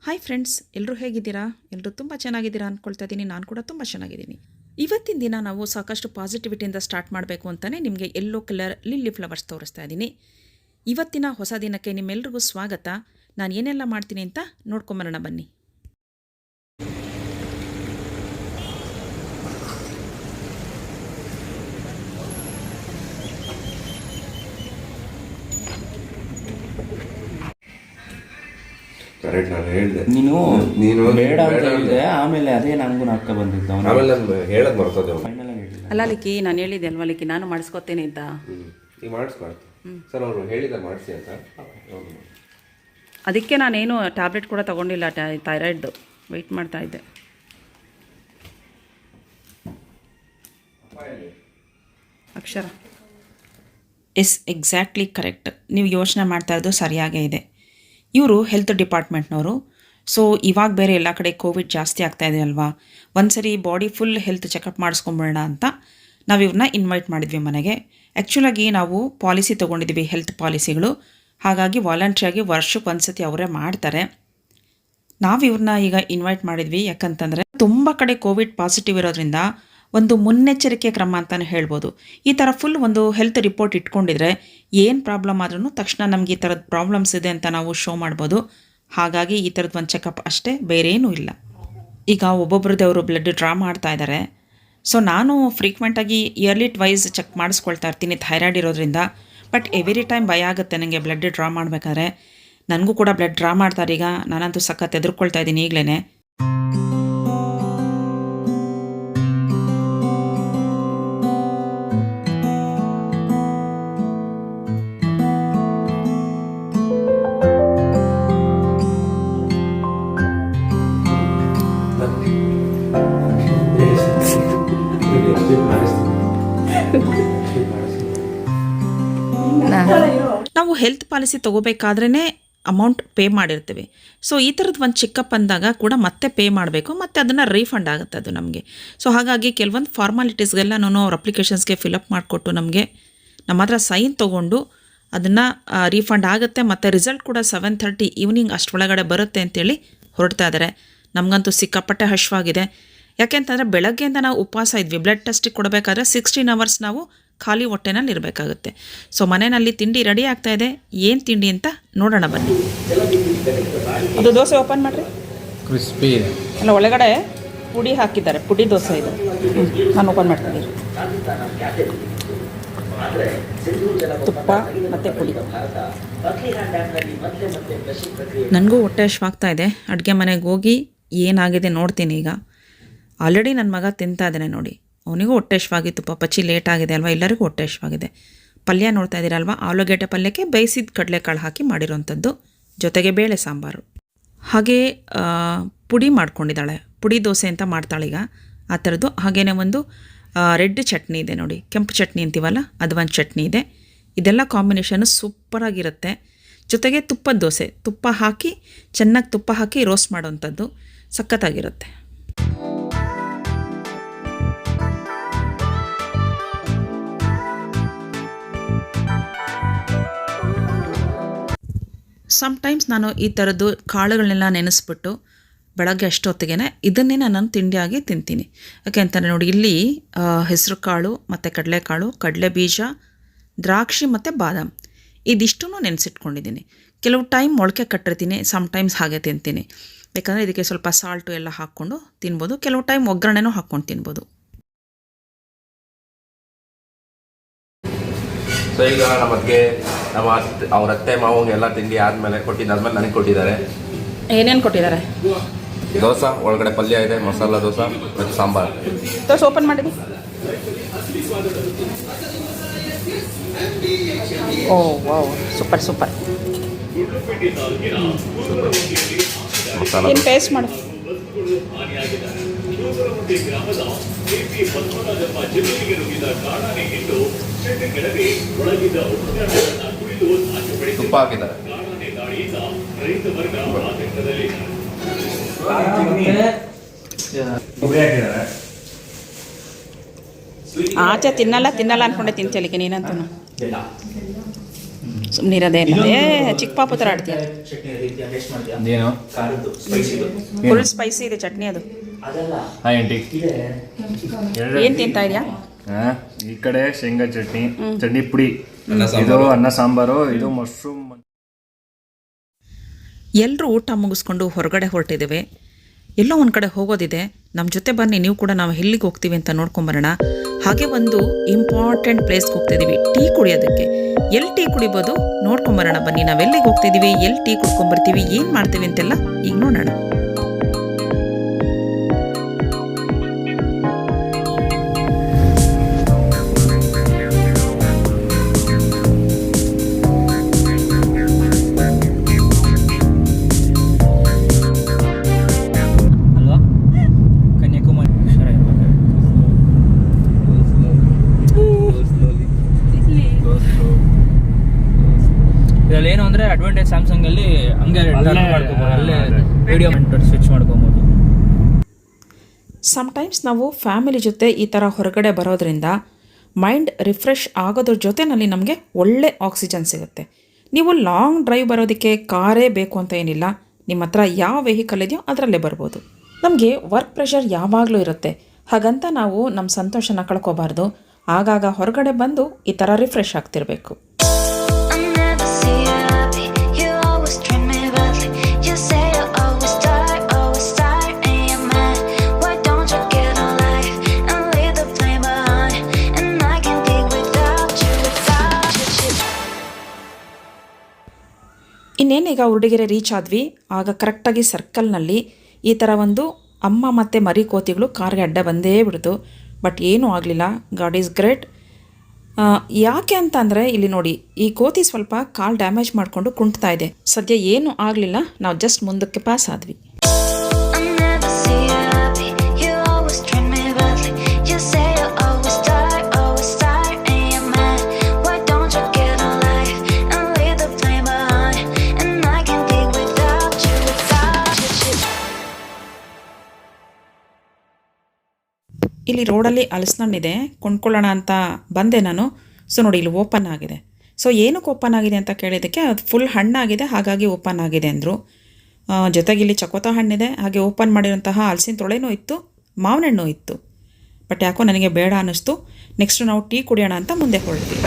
Hi friends, ಎಲ್ಲರೂ ಹೇಗಿದ್ದೀರಾ? ಎಲ್ಲರೂ ತುಂಬ ಚೆನ್ನಾಗಿದ್ದೀರಾ ಅಂದ್ಕೊಳ್ತಾ ಇದ್ದೀನಿ. ನಾನು ಕೂಡ ತುಂಬ ಚೆನ್ನಾಗಿದ್ದೀನಿ. ಇವತ್ತಿನ ದಿನ ನಾವು ಸಾಕಷ್ಟು ಪಾಸಿಟಿವಿಟಿಯಿಂದ ಸ್ಟಾರ್ಟ್ ಮಾಡಬೇಕು ಅಂತಲೇ ನಿಮಗೆ ಯೆಲ್ಲೋ ಕಲರ್ ಲಿಲ್ಲಿ ಫ್ಲವರ್ಸ್ ತೋರಿಸ್ತಾ ಇದ್ದೀನಿ. ಇವತ್ತಿನ ಹೊಸ ದಿನಕ್ಕೆ ನಿಮ್ಮೆಲ್ರಿಗೂ ಸ್ವಾಗತ. ನಾನು ಏನೆಲ್ಲ ಮಾಡ್ತೀನಿ ಅಂತ ನೋಡ್ಕೊಂಬರೋಣ ಬನ್ನಿ. ಕರೆಕ್ಟ್, ನಾನು ಹೇಳಿದೆ. ನೀನು ಬೇಡ ಅಂತ ಹೇಳಿದೆ. ಆಮೇಲೆ ಅದೇ ನನಗೂ ನಾಟಕ ಬಂದಿದ್ದು. ಆಮೇಲೆ ನಾನು ಹೇಳೋದು ಮರ್ತದೆ. ಅಲ್ಲ ಲಿಕ್ಕಿ, ನಾನು ಹೇಳಿದೆ ಅಲ್ವಾ ಲಿಕ್ಕಿ, ನಾನು ಮಾಡಿಸ್ಕೊತೇನೆ ಅಂತ. ಈಗ ಮಾಡಿಸ್ಕೊಳ್ತು ಸರ್, ಅವರು ಹೇಳಿದ್ದಾರೆ ಮಾಡಿಸಿ ಅಂತ. ಅದಕ್ಕೆ ನಾನೇನು ಟ್ಯಾಬ್ಲೆಟ್ ಕೂಡ ತೊಗೊಂಡಿಲ್ಲ, ಥೈರಾಯ್ಡ್ದು ವೆಯ್ಟ್ ಮಾಡ್ತಾ ಇದ್ದೆ. ಅಕ್ಷರ ಎಕ್ಸಾಕ್ಟ್ಲಿ ಕರೆಕ್ಟ್. ನೀವು ಯೋಚನೆ ಮಾಡ್ತಾ ಇರೋದು ಸರಿಯಾಗೇ ಇದೆ. ಇವರು ಹೆಲ್ತ್ ಡಿಪಾರ್ಟ್ಮೆಂಟ್ನವರು. ಸೊ ಇವಾಗ ಬೇರೆ ಎಲ್ಲ ಕಡೆ ಕೋವಿಡ್ ಜಾಸ್ತಿ ಆಗ್ತಾಯಿದೆ ಅಲ್ವಾ, ಒಂದು ಸರಿ ಬಾಡಿ ಫುಲ್ ಹೆಲ್ತ್ ಚೆಕಪ್ ಮಾಡಿಸ್ಕೊಂಬಿಡೋಣ ಅಂತ ನಾವು ಇವ್ರನ್ನ ಇನ್ವೈಟ್ ಮಾಡಿದ್ವಿ ಮನೆಗೆ. ಆ್ಯಕ್ಚುಲಾಗಿ ನಾವು ಪಾಲಿಸಿ ತೊಗೊಂಡಿದ್ವಿ, ಹೆಲ್ತ್ ಪಾಲಿಸಿಗಳು. ಹಾಗಾಗಿ ವಾಲಂಟ್ರಿಯಾಗಿ ವರ್ಷಕ್ಕೆ ಒಂದು ಸತಿ ಅವರೇ ಮಾಡ್ತಾರೆ. ನಾವು ಇವ್ರನ್ನ ಈಗ ಇನ್ವೈಟ್ ಮಾಡಿದ್ವಿ ಯಾಕಂತಂದರೆ ತುಂಬ ಕಡೆ ಕೋವಿಡ್ ಪಾಸಿಟಿವ್ ಇರೋದ್ರಿಂದ ಒಂದು ಮುನ್ನೆಚ್ಚರಿಕೆ ಕ್ರಮ ಅಂತಲೇ ಹೇಳ್ಬೋದು. ಈ ಥರ ಫುಲ್ ಒಂದು ಹೆಲ್ತ್ ರಿಪೋರ್ಟ್ ಇಟ್ಕೊಂಡಿದ್ರೆ ಏನು ಪ್ರಾಬ್ಲಮ್ ಆದ್ರೂ ತಕ್ಷಣ ನಮಗೆ ಈ ಥರದ್ದು ಪ್ರಾಬ್ಲಮ್ಸ್ ಇದೆ ಅಂತ ನಾವು ಶೋ ಮಾಡ್ಬೋದು. ಹಾಗಾಗಿ ಈ ಥರದ್ದು ಒಂದು ಚೆಕಪ್ ಅಷ್ಟೇ, ಬೇರೆ ಏನೂ ಇಲ್ಲ. ಈಗ ಒಬ್ಬೊಬ್ರದ್ದು ಅವರು ಬ್ಲಡ್ ಡ್ರಾ ಮಾಡ್ತಾ ಇದ್ದಾರೆ. ಸೊ ನಾನು ಫ್ರೀಕ್ವೆಂಟಾಗಿ ಇಯರ್ಲಿ ಟ್ವೈಸ್ ಚೆಕ್ ಮಾಡಿಸ್ಕೊಳ್ತಾ ಇರ್ತೀನಿ ಥೈರಾಯ್ಡ್ ಇರೋದ್ರಿಂದ. ಬಟ್ ಎವ್ರಿ ಟೈಮ್ ಭಯ ಆಗುತ್ತೆ ನನಗೆ ಬ್ಲಡ್ ಡ್ರಾ ಮಾಡಬೇಕಾದ್ರೆ. ನನಗೂ ಕೂಡ ಬ್ಲಡ್ ಡ್ರಾ ಮಾಡ್ತಾರೆ. ಈಗ ನಾನಂತೂ ಸಖತ್ ಎದುರ್ಕೊಳ್ತಾ ಇದ್ದೀನಿ ಈಗಲೇ. ನಾವು ಹೆಲ್ತ್ ಪಾಲಿಸಿ ತೊಗೋಬೇಕಾದ್ರೇ ಅಮೌಂಟ್ ಪೇ ಮಾಡಿರ್ತೀವಿ. ಸೊ ಈ ಥರದ್ದು ಒಂದು ಚೆಕಪ್ ಅಂದಾಗ ಕೂಡ ಮತ್ತೆ ಪೇ ಮಾಡಬೇಕು, ಮತ್ತು ಅದನ್ನು ರೀಫಂಡ್ ಆಗುತ್ತೆ ಅದು ನಮಗೆ. ಸೊ ಹಾಗಾಗಿ ಕೆಲವೊಂದು ಫಾರ್ಮಾಲಿಟೀಸ್ಗೆಲ್ಲ ನಾನು ಅವ್ರ ಅಪ್ಲಿಕೇಶನ್ಸ್ಗೆ ಫಿಲಪ್ ಮಾಡಿಕೊಟ್ಟು ನಮ್ಮ ಹತ್ರ ಸೈನ್ ತೊಗೊಂಡು ಅದನ್ನು ರೀಫಂಡ್ ಆಗುತ್ತೆ. ಮತ್ತು ರಿಸಲ್ಟ್ ಕೂಡ 7:30 ಈವ್ನಿಂಗ್ ಅಷ್ಟರೊಳಗಡೆ ಬರುತ್ತೆ ಅಂತೇಳಿ ಹೊರಡ್ತಾ ಇದ್ದಾರೆ. ನಮಗಂತೂ ಸಿಕ್ಕಾಪಟ್ಟೆ ಹಶ್ವಾಗಿದೆ. ಯಾಕೆಂತಂದರೆ ಬೆಳಗ್ಗೆಯಿಂದ ನಾವು ಉಪವಾಸ ಇದ್ವಿ. ಬ್ಲಡ್ ಟೆಸ್ಟಿಗೆ ಕೊಡಬೇಕಾದ್ರೆ 16 ಅವರ್ಸ್ ನಾವು ಖಾಲಿ ಹೊಟ್ಟೆನಲ್ಲಿ ಇರಬೇಕಾಗುತ್ತೆ. ಸೊ ಮನೆಯಲ್ಲಿ ತಿಂಡಿ ರೆಡಿ ಆಗ್ತಾ ಇದೆ. ಏನು ತಿಂಡಿ ಅಂತ ನೋಡೋಣ ಬನ್ನಿ. ಅದು ದೋಸೆ ಓಪನ್ ಮಾಡಿರಿ. ಕ್ರಿಸ್ಪಿ ಅಲ್ಲ, ಒಳಗಡೆ ಪುಡಿ ಹಾಕಿದ್ದಾರೆ. ಪುಡಿ ದೋಸೆ ಇದು. ನಾನು ಓಪನ್ ಮಾಡ್ತಿದ್ದೀನಿ. ತುಪ್ಪ ಮತ್ತು ಪುಡಿ. ನನಗೂ ಹೊಟ್ಟೆ ಹಶ್ವಾಗ್ತಾ ಇದೆ. ಅಡುಗೆ ಮನೆಗೆ ಹೋಗಿ ಏನಾಗಿದೆ ನೋಡ್ತೀನಿ ಈಗ. ಆಲ್ರೆಡಿ ನನ್ನ ಮಗ ತಿಂತಾ ಇದ್ದಾನೆ ನೋಡಿ. ಅವನಿಗೂ ಹೊಟ್ಟೆ ಹಶ್ವಾಗಿತ್ತು. ಪಚ್ಚಿ ಲೇಟ್ ಆಗಿದೆ ಅಲ್ವಾ, ಎಲ್ಲರಿಗೂ ಹೊಟ್ಟೆ ಹಶ್ವಾಗಿದೆ. ಪಲ್ಯ ನೋಡ್ತಾ ಇದ್ದೀರಲ್ವ, ಆಲೂಗೆಡ್ಡೆ ಪಲ್ಯಕ್ಕೆ ಬೇಯಿಸಿದ ಕಡಲೆಕಾಳು ಹಾಕಿ ಮಾಡಿರೋವಂಥದ್ದು, ಜೊತೆಗೆ ಬೇಳೆ ಸಾಂಬಾರು. ಹಾಗೇ ಪುಡಿ ಮಾಡ್ಕೊಂಡಿದ್ದಾಳೆ. ಪುಡಿ ದೋಸೆ ಅಂತ ಮಾಡ್ತಾಳೀಗ ಆ ಥರದ್ದು. ಹಾಗೆಯೇ ಒಂದು ರೆಡ್ ಚಟ್ನಿ ಇದೆ ನೋಡಿ, ಕೆಂಪು ಚಟ್ನಿ ಅಂತೀವಲ್ಲ, ಅದು ಒಂದು ಚಟ್ನಿ ಇದೆ. ಇದೆಲ್ಲ ಕಾಂಬಿನೇಷನ್ನು ಸೂಪರಾಗಿರುತ್ತೆ. ಜೊತೆಗೆ ತುಪ್ಪದ ದೋಸೆ, ತುಪ್ಪ ಹಾಕಿ ಚೆನ್ನಾಗಿ ತುಪ್ಪ ಹಾಕಿ ರೋಸ್ಟ್ ಮಾಡೋವಂಥದ್ದು ಸಖತ್ತಾಗಿರುತ್ತೆ. ಸಮ್ಟೈಮ್ಸ್ ನಾನು ಈ ಥರದ್ದು ಕಾಳುಗಳನ್ನೆಲ್ಲ ನೆನೆಸ್ಬಿಟ್ಟು ಬೆಳಗ್ಗೆ ಅಷ್ಟೊತ್ತಿಗೆ ಇದನ್ನೇ ನಾನು ತಿಂಡಿಯಾಗಿ ತಿಂತೀನಿ. ಯಾಕೆ ಅಂತಂದರೆ ನೋಡಿ, ಇಲ್ಲಿ ಹೆಸರು ಕಾಳು ಮತ್ತು ಕಡಲೆಕಾಳು, ಕಡಲೆ ಬೀಜ, ದ್ರಾಕ್ಷಿ ಮತ್ತು ಬಾದಾಮ್ ಇದಿಷ್ಟೂ ನೆನೆಸಿಟ್ಕೊಂಡಿದ್ದೀನಿ. ಕೆಲವು ಟೈಮ್ ಮೊಳಕೆ ಕಟ್ಟಿರ್ತೀನಿ, ಸಮ್ಟೈಮ್ಸ್ ಹಾಗೆ ತಿಂತೀನಿ. ಯಾಕಂದರೆ ಇದಕ್ಕೆ ಸ್ವಲ್ಪ ಸಾಲ್ಟು ಎಲ್ಲ ಹಾಕ್ಕೊಂಡು ತಿನ್ಬೋದು. ಕೆಲವು ಟೈಮ್ ಒಗ್ಗರಣೆನೂ ಹಾಕ್ಕೊಂಡು ತಿನ್ಬೋದು. ಸೊ ಈಗ ಅವ್ರ ಅತ್ತೆ ಮಾವಂಗೆ ಎಲ್ಲ ತಿಂಡಿ ಆದಮೇಲೆ ಕೊಟ್ಟಿದ್ದಾದ್ಮೇಲೆ ನನಗೆ ಕೊಟ್ಟಿದ್ದಾರೆ. ಏನೇನು ಕೊಟ್ಟಿದ್ದಾರೆ? ದೋಸೆ, ಒಳಗಡೆ ಪಲ್ಯ ಇದೆ, ಮಸಾಲ ದೋಸೆ ಮತ್ತು ಸಾಂಬಾರು. ದೋಸೆ ಓಪನ್ ಮಾಡಿದ್ವಿ. ಓ ವಾವ್, ಸೂಪರ್ ಸೂಪರ್. ಮಸಾಲ ಏನು ಟೇಸ್ಟ್ ಮಾಡು. ತುಪ್ಪ ಹಾಕಿದ್ದಾರೆ. ಆಚೆ ತಿನ್ನಲ್ಲ ಅಂದ್ಕೊಂಡೆ ತಿಂತಲಿಕ್ಕೆ ನೀನಂತೂ. ಸುಮ್ಮನಿರೋದೇನಿಲ್ಲ. ಚಿಕ್ಕ ಪಾಪು ಥರ ಆಡ್ತೀಯ. ಏನು ಫುಲ್ ಸ್ಪೈಸಿ ಇದೆ ಚಟ್ನಿ ಅದು. Hi aunty. ಏನು ತಿಂತಾ ಇದೆಯಾ? ಈ ಕಡೆ ಶೇಂಗಾ ಚಟ್ನಿ, ಚಟ್ನಿ ಪುಡಿ, ಇದು ಅನ್ನ ಸಾಂಬಾರು, ಇದು ಮಶ್ರೂಮ್. ಎಲ್ಲರೂ ಊಟ ಮುಗಿಸ್ಕೊಂಡು ಹೊರಗಡೆ ಹೊರಟಿದ್ದೇವೆ. ಎಲ್ಲೋ ಒಂದು ಕಡೆ ಹೋಗೋದಿದೆ. ನಮ್ಮ ಜೊತೆ ಬನ್ನಿ, ನೀವು ಕೂಡ ನಾವು ಎಲ್ಲಿಗೆ ಹೋಗ್ತೀವಿ ಅಂತ ನೋಡ್ಕೊಂಬರೋಣ. ಹಾಗೆ ಒಂದು ಇಂಪಾರ್ಟೆಂಟ್ ಪ್ಲೇಸ್ಗೆ ಹೋಗ್ತಿದ್ದೀವಿ ಟೀ ಕುಡಿಯೋದಕ್ಕೆ. ಎಲ್ಲಿ ಟೀ ಕುಡಿಬೋದು ನೋಡ್ಕೊಂಬರೋಣ ಬನ್ನಿ. ನಾವೆಲ್ಲಿಗೆ ಹೋಗ್ತಿದ್ದೀವಿ, ಎಲ್ಲಿ ಟೀ ಕುಡ್ಕೊಂಬರ್ತೀವಿ, ಏನು ಮಾಡ್ತೀವಿ ಅಂತೆಲ್ಲ ಈಗ ನೋಡೋಣ. ಇದರಲ್ಲಿ ಏನು ಅಂದರೆ ಅಡ್ವಾಂಟೇಜ್ ಸ್ಯಾಮ್ಸಂಗಲ್ಲಿ ಹಂಗೆ ಟರ್ನ್ ಮಾಡ್ಕೋಬೋದು, ಅಲ್ಲೇ ವಿಡಿಯೋ ಸ್ವಿಚ್ ಮಾಡ್ಕೊಬೋದು. ಸಮ್ಟೈಮ್ಸ್ ನಾವು ಫ್ಯಾಮಿಲಿ ಜೊತೆ ಈ ಥರ ಹೊರಗಡೆ ಬರೋದ್ರಿಂದ ಮೈಂಡ್ ರಿಫ್ರೆಶ್ ಆಗೋದ್ರ ಜೊತೆಯಲ್ಲಿ ನಮಗೆ ಒಳ್ಳೆ ಆಕ್ಸಿಜನ್ ಸಿಗುತ್ತೆ. ನೀವು ಲಾಂಗ್ ಡ್ರೈವ್ ಬರೋದಕ್ಕೆ ಕಾರೇ ಬೇಕು ಅಂತ ಏನಿಲ್ಲ. ನಿಮ್ಮ ಹತ್ರ ಯಾವ ವೆಹಿಕಲ್ ಇದೆಯೋ ಅದರಲ್ಲೇ ಬರ್ಬೋದು. ನಮಗೆ ವರ್ಕ್ ಪ್ರೆಷರ್ ಯಾವಾಗಲೂ ಇರುತ್ತೆ. ಹಾಗಂತ ನಾವು ನಮ್ಮ ಸಂತೋಷನ ಕಳ್ಕೊಬಾರ್ದು. ಆಗಾಗ ಹೊರಗಡೆ ಬಂದು ಈ ಥರ ರಿಫ್ರೆಶ್ ಆಗ್ತಿರಬೇಕು. ಇನ್ನೇನೀಗ ಹುಡುಗಿರೆ ರೀಚ್ ಆದ್ವಿ. ಆಗ ಕರೆಕ್ಟಾಗಿ ಸರ್ಕಲ್ನಲ್ಲಿ ಈ ಥರ ಒಂದು ಅಮ್ಮ ಮತ್ತು ಮರಿ ಕೋತಿಗಳು ಕಾರ್ಗೆ ಅಡ್ಡ ಬಂದೇ ಬಿಡ್ತು. ಬಟ್ ಏನೂ ಆಗಲಿಲ್ಲ. God is great. ಯಾಕೆ ಅಂತ ಅಂದರೆ ಇಲ್ಲಿ ನೋಡಿ, ಈ ಕೋತಿ ಸ್ವಲ್ಪ ಕಾಲು ಡ್ಯಾಮೇಜ್ ಮಾಡಿಕೊಂಡು ಕುಂಟ್ತಾ ಇದೆ. ಸದ್ಯ ಏನೂ ಆಗಲಿಲ್ಲ. ನಾವು ಜಸ್ಟ್ ಮುಂದಕ್ಕೆ ಪಾಸ್ ಆದ್ವಿ. ಇಲ್ಲಿ ರೋಡಲ್ಲಿ ಹಲಸಿನಣ್ಣಿದೆ, ಕೊಂಡ್ಕೊಳ್ಳೋಣ ಅಂತ ಬಂದೆ ನಾನು. ಸೊ ನೋಡಿ, ಇಲ್ಲಿ ಓಪನ್ ಆಗಿದೆ. ಸೊ ಏನಕ್ಕೆ ಓಪನ್ ಆಗಿದೆ ಅಂತ ಕೇಳಿದ್ದಕ್ಕೆ ಅದು ಫುಲ್ ಹಣ್ಣಾಗಿದೆ, ಹಾಗಾಗಿ ಓಪನ್ ಆಗಿದೆ ಅಂದರು. ಜೊತೆಗೆ ಇಲ್ಲಿ ಚಕೋತ ಹಣ್ಣಿದೆ, ಹಾಗೆ ಓಪನ್ ಮಾಡಿರೋಂತಹ ಹಲಸಿನ ತೊಳೆನೂ ಇತ್ತು, ಮಾವಿನ ಹಣ್ಣು ಇತ್ತು. ಬಟ್ ಯಾಕೋ ನನಗೆ ಬೇಡ ಅನ್ನಿಸ್ತು. ನೆಕ್ಸ್ಟ್ ನಾವು ಟೀ ಕುಡಿಯೋಣ ಅಂತ ಮುಂದೆ ಹೊರಡ್ತೀವಿ.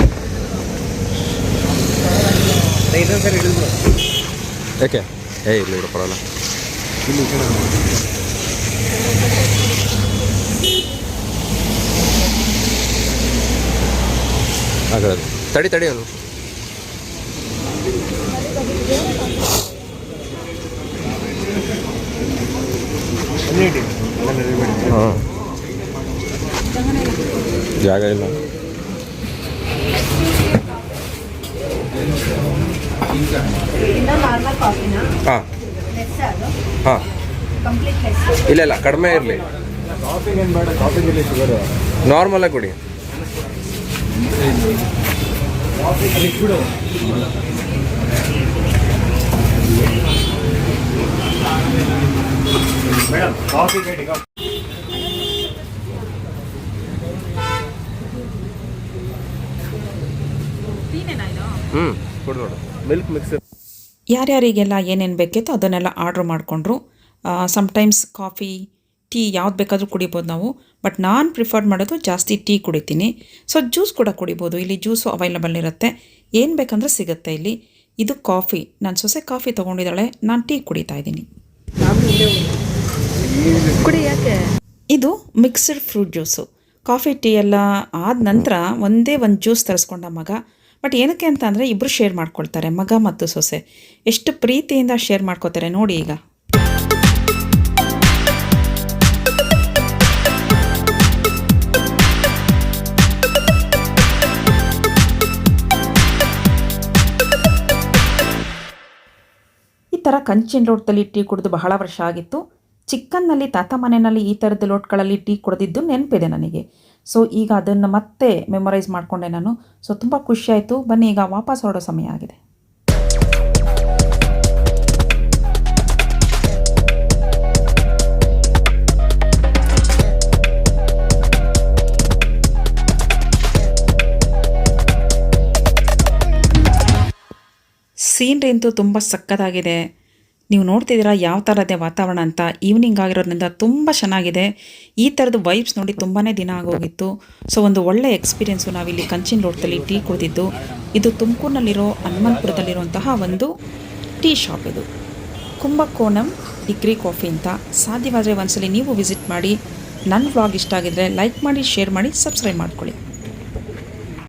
ಯಾಕೆ ಇಲ್ಲ ಪರವಾಗಿಲ್ಲ. ಹಾಗಾದ್ರೆ ತಡಿ ಅವನು. ಹಾಂ, ಜಾಗ ಇಲ್ಲ. ಹಾಂ ಹಾಂ, ಇಲ್ಲ ಕಡಿಮೆ ಇರಲಿ, ನಾರ್ಮಲಾಗಿ ಕೊಡಿ. ಕೊಡು ನೋಡು, ಮಿಲ್ಕ್ ಮಿಕ್ಸರ್. ಯಾರ್ಯಾರಿಗೆಲ್ಲ ಏನೇನು ಬೇಕಿತ್ತು ಅದನ್ನೆಲ್ಲ ಆರ್ಡ್ರ್ ಮಾಡಿಕೊಂಡ್ರು. ಸಮ್ಟೈಮ್ಸ್ ಕಾಫಿ, ಟೀ ಯಾವ್ದು ಬೇಕಾದರೂ ಕುಡಿಬೋದು ನಾವು. ಬಟ್ ನಾನು ಪ್ರಿಫರ್ ಮಾಡೋದು ಜಾಸ್ತಿ ಟೀ ಕುಡಿತೀನಿ. ಸೊ ಜ್ಯೂಸ್ ಕೂಡ ಕುಡಿಬೋದು. ಇಲ್ಲಿ ಜ್ಯೂಸು ಅವೈಲಬಲ್ ಇರುತ್ತೆ, ಏನು ಬೇಕಂದ್ರೆ ಸಿಗುತ್ತೆ ಇಲ್ಲಿ. ಇದು ಕಾಫಿ, ನನ್ನ ಸೊಸೆ ಕಾಫಿ ತೊಗೊಂಡಿದ್ದಾಳೆ, ನಾನು ಟೀ ಕುಡಿತಾ ಇದ್ದೀನಿ. ಇದು mixed fruit juice. Coffee tea ಎಲ್ಲ ಆದ ನಂತರ ಒಂದೇ ಒಂದು ಜ್ಯೂಸ್ ತರಿಸ್ಕೊಂಡ ಮಗ. ಬಟ್ ಏನಕ್ಕೆ ಅಂತ ಅಂದರೆ ಇಬ್ಬರು ಶೇರ್ ಮಾಡ್ಕೊಳ್ತಾರೆ, ಮಗ ಮತ್ತು ಸೊಸೆ. ಎಷ್ಟು ಪ್ರೀತಿಯಿಂದ ಶೇರ್ ಮಾಡ್ಕೋತಾರೆ ನೋಡಿ. ಈಗ ಈ ಥರ ಕಂಚಿನ ಲೋಟದಲ್ಲಿ ಟೀ ಕುಡಿದು ಬಹಳ ವರ್ಷ ಆಗಿತ್ತು. ಚಿಕ್ಕನ್ನಲ್ಲಿ ತಾತ ಮನೆಯಲ್ಲಿ ಈ ಥರದ ಲೋಟ್ಗಳಲ್ಲಿ ಟೀ ಕುಡಿದಿದ್ದು ನೆನಪಿದೆ ನನಗೆ. ಸೊ ಈಗ ಅದನ್ನು ಮತ್ತೆ ಮೆಮೊರೈಸ್ ಮಾಡಿಕೊಂಡೆ ನಾನು. ಸೊ ತುಂಬ ಖುಷಿಯಾಯಿತು. ಬನ್ನಿ ಈಗ ವಾಪಸ್ ಹೊರಡೋ ಸಮಯ ಆಗಿದೆ. ಸೀನ್ರಿ ಅಂತೂ ತುಂಬ ಸಕ್ಕತ್ತಾಗಿದೆ. ನೀವು ನೋಡ್ತಿದ್ದೀರಾ ಯಾವ ಥರ ಇದೆ ವಾತಾವರಣ ಅಂತ. ಈವ್ನಿಂಗ್ ಆಗಿರೋದ್ರಿಂದ ತುಂಬ ಚೆನ್ನಾಗಿದೆ. ಈ ಥರದ ವೈಬ್ಸ್ ನೋಡಿ ತುಂಬಾ ದಿನ ಆಗೋಗಿತ್ತು. ಸೊ ಒಂದು ಒಳ್ಳೆ ಎಕ್ಸ್ಪೀರಿಯೆನ್ಸು. ನಾವಿಲ್ಲಿ ಕಂಚಿನ ರೋಡ್ದಲ್ಲಿ ಟೀ ಕುಡಿದಿದ್ದು. ಇದು ತುಮಕೂರಿನಲ್ಲಿರೋ ಹನುಮಂತಪುರದಲ್ಲಿರುವಂತಹ ಒಂದು ಟೀ ಶಾಪ್ ಇದು. ಕುಂಭಕೋಣಂ ಡಿಗ್ರಿ ಕಾಫಿ ಅಂತ. ಸಾಧ್ಯವಾದರೆ ಒಂದ್ಸಲಿ ನೀವು ವಿಸಿಟ್ ಮಾಡಿ. ನನ್ನ ವ್ಲಾಗ್ ಇಷ್ಟ ಆಗಿದ್ರೆ ಲೈಕ್ ಮಾಡಿ, ಶೇರ್ ಮಾಡಿ, ಸಬ್ಸ್ಕ್ರೈಬ್ ಮಾಡ್ಕೊಳ್ಳಿ.